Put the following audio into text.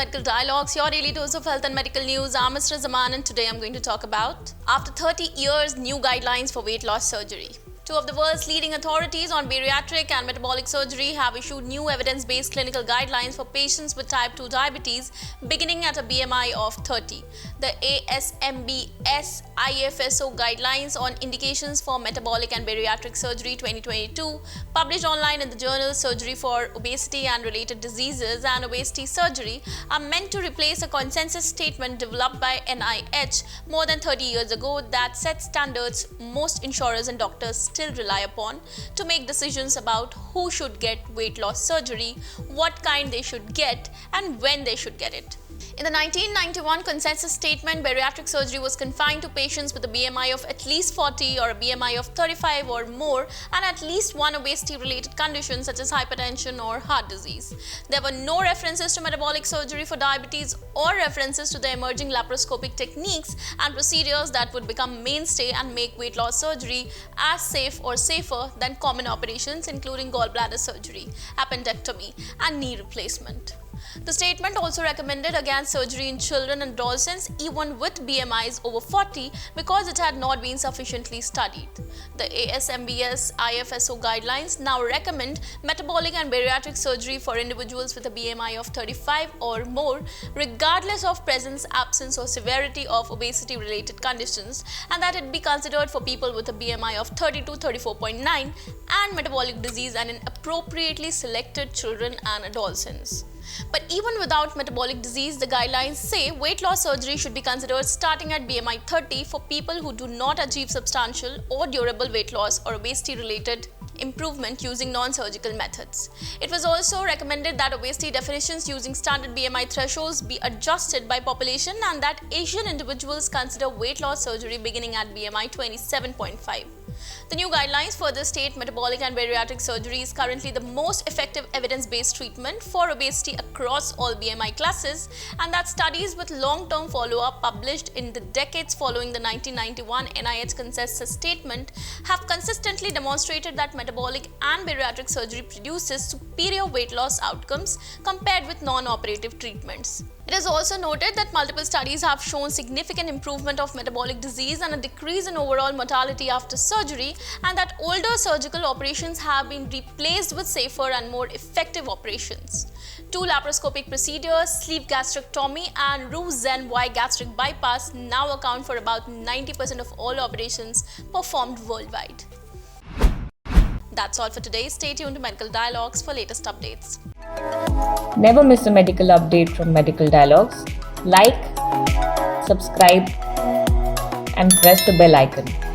Medical Dialogues, your daily dose of health and medical news. I'm Mr. Zaman and today I'm going to talk about after 30 years, new guidelines for weight loss surgery. Two of the world's leading authorities on bariatric and metabolic surgery have issued new evidence-based clinical guidelines for patients with type 2 diabetes beginning at a BMI of 30. The ASMBS IFSO Guidelines on Indications for Metabolic and Bariatric Surgery 2022, published online in the journal Surgery for Obesity and Related Diseases and Obesity Surgery, are meant to replace a consensus statement developed by NIH more than 30 years ago that set standards most insurers and doctors still rely upon to make decisions about who should get weight loss surgery, what kind they should get, and when they should get it. In the 1991 consensus statement, bariatric surgery was confined to patients with a BMI of at least 40 or a BMI of 35 or more and at least one obesity-related condition such as hypertension or heart disease. There were no references to metabolic surgery for diabetes or references to the emerging laparoscopic techniques and procedures that would become mainstay and make weight loss surgery as safe or safer than common operations including gallbladder surgery, appendectomy, and knee replacement. The statement also recommended against surgery in children and adolescents even with BMIs over 40 because it had not been sufficiently studied. The ASMBS IFSO guidelines now recommend metabolic and bariatric surgery for individuals with a BMI of 35 or more, regardless of presence, absence, or severity of obesity-related conditions, and that it be considered for people with a BMI of 30 to 34.9 and metabolic disease and in appropriately selected children and adolescents. But even without metabolic disease, the guidelines say weight loss surgery should be considered starting at BMI 30 for people who do not achieve substantial or durable weight loss or obesity-related improvement using non-surgical methods. It was also recommended that obesity definitions using standard BMI thresholds be adjusted by population and that Asian individuals consider weight loss surgery beginning at BMI 27.5. The new guidelines further state metabolic and bariatric surgery is currently the most effective evidence-based treatment for obesity across all BMI classes, and that studies with long-term follow-up published in the decades following the 1991 NIH consensus statement have consistently demonstrated that metabolic and bariatric surgery produces superior weight loss outcomes compared with non-operative treatments. It is also noted that multiple studies have shown significant improvement of metabolic disease and a decrease in overall mortality after surgery, and that older surgical operations have been replaced with safer and more effective operations. Two laparoscopic procedures, sleeve gastrectomy and Roux-en-Y gastric bypass, now account for about 90% of all operations performed worldwide. That's all for today. Stay tuned to Medical Dialogues for latest updates. Never miss a medical update from Medical Dialogues. Like, subscribe, and press the bell icon.